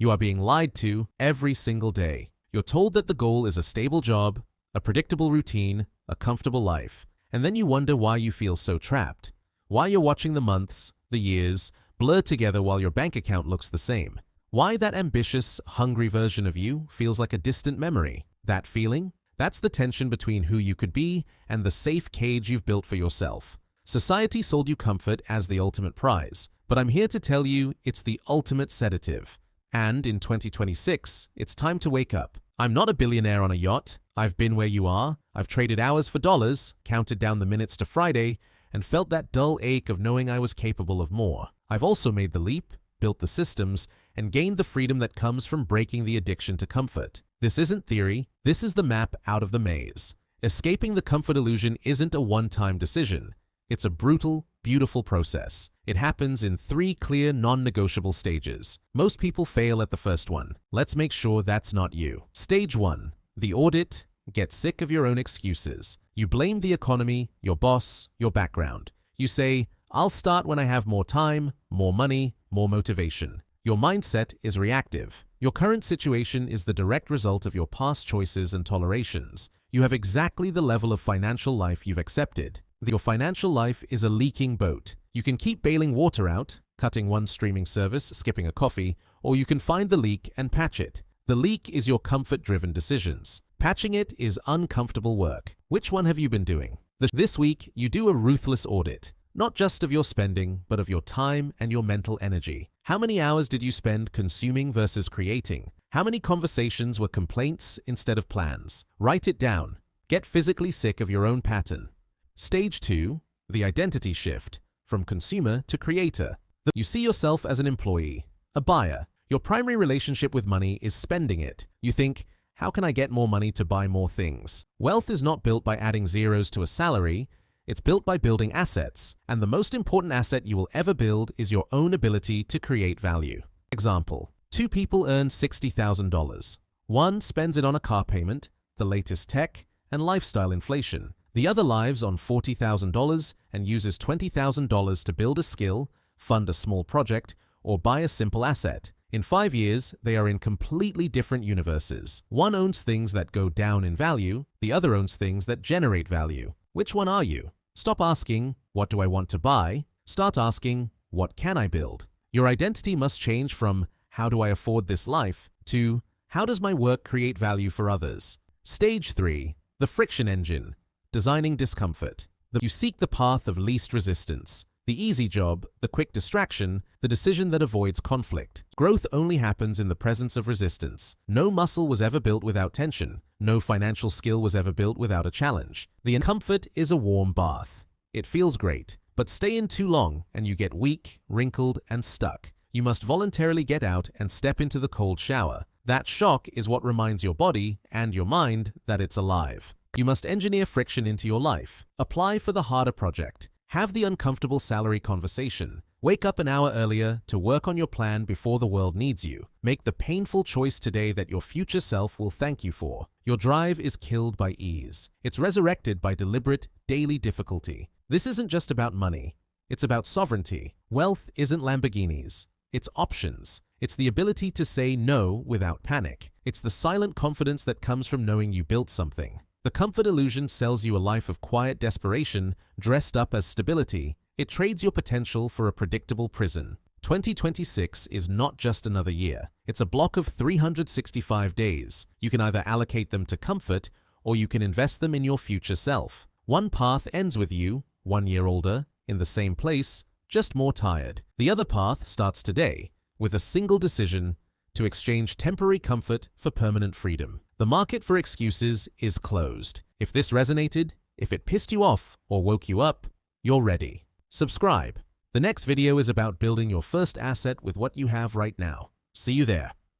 You are being lied to every single day. You're told that the goal is a stable job, a predictable routine, a comfortable life, and then you wonder why you feel so trapped. Why you're watching the months, the years, blur together while your bank account looks the same. Why that ambitious, hungry version of you feels like a distant memory. That feeling? That's the tension between who you could be and the safe cage you've built for yourself. Society sold you comfort as the ultimate prize, but I'm here to tell you it's the ultimate sedative. And in 2026, it's time to wake up. I'm not a billionaire on a yacht. I've been where you are. I've traded hours for dollars, counted down the minutes to Friday, and felt that dull ache of knowing I was capable of more. I've also made the leap, built the systems, and gained the freedom that comes from breaking the addiction to comfort. This isn't theory, this is the map out of the maze. Escaping the comfort illusion isn't a one-time decision. It's a brutal, beautiful process. It happens in 3 clear, non-negotiable stages. Most people fail at the first one. Let's make sure that's not you. Stage 1. The audit. Get sick of your own excuses. You blame the economy, your boss, your background. You say, I'll start when I have more time, more money, more motivation. Your mindset is reactive. Your current situation is the direct result of your past choices and tolerations. You have exactly the level of financial life you've accepted. Your financial life is a leaking boat. You can keep bailing water out, cutting one streaming service, skipping a coffee, or you can find the leak and patch it. The leak is your comfort-driven decisions. Patching it is uncomfortable work. Which one have you been doing? This week, you do a ruthless audit. Not just of your spending, but of your time and your mental energy. How many hours did you spend consuming versus creating? How many conversations were complaints instead of plans? Write it down. Get physically sick of your own pattern. Stage 2. The identity shift. From consumer to creator. You see yourself as an employee, a buyer. Your primary relationship with money is spending it. You think, how can I get more money to buy more things? Wealth is not built by adding zeros to a salary. It's built by building assets, and the most important asset you will ever build is your own ability to create value. Example, 2 people earn $60,000. One spends it on a car payment, the latest tech, and lifestyle inflation. The other lives on $40,000 and uses $20,000 to build a skill, fund a small project, or buy a simple asset. In 5 years, they are in completely different universes. One owns things that go down in value, the other owns things that generate value. Which one are you? Stop asking, what do I want to buy? Start asking, what can I build? Your identity must change from, how do I afford this life, to, how does my work create value for others? Stage 3. The friction engine. Designing discomfort. You seek the path of least resistance. The easy job, the quick distraction, the decision that avoids conflict. Growth only happens in the presence of resistance. No muscle was ever built without tension. No financial skill was ever built without a challenge. The comfort is a warm bath. It feels great, but stay in too long and you get weak, wrinkled, and stuck. You must voluntarily get out and step into the cold shower. That shock is what reminds your body and your mind that it's alive. You must engineer friction into your life. Apply for the harder project. Have the uncomfortable salary conversation. Wake up an hour earlier to work on your plan before the world needs you. Make the painful choice today that your future self will thank you for. Your drive is killed by ease. It's resurrected by deliberate, daily difficulty. This isn't just about money. It's about sovereignty. Wealth isn't Lamborghinis. It's options. It's the ability to say no without panic. It's the silent confidence that comes from knowing you built something. The comfort illusion sells you a life of quiet desperation dressed up as stability. It trades your potential for a predictable prison. 2026 is not just another year. It's a block of 365 days. You can either allocate them to comfort or you can invest them in your future self. One path ends with you, 1 year older, in the same place, just more tired. The other path starts today, with a single decision to exchange temporary comfort for permanent freedom. The market for excuses is closed. If this resonated, if it pissed you off or woke you up, you're ready. Subscribe. The next video is about building your first asset with what you have right now. See you there.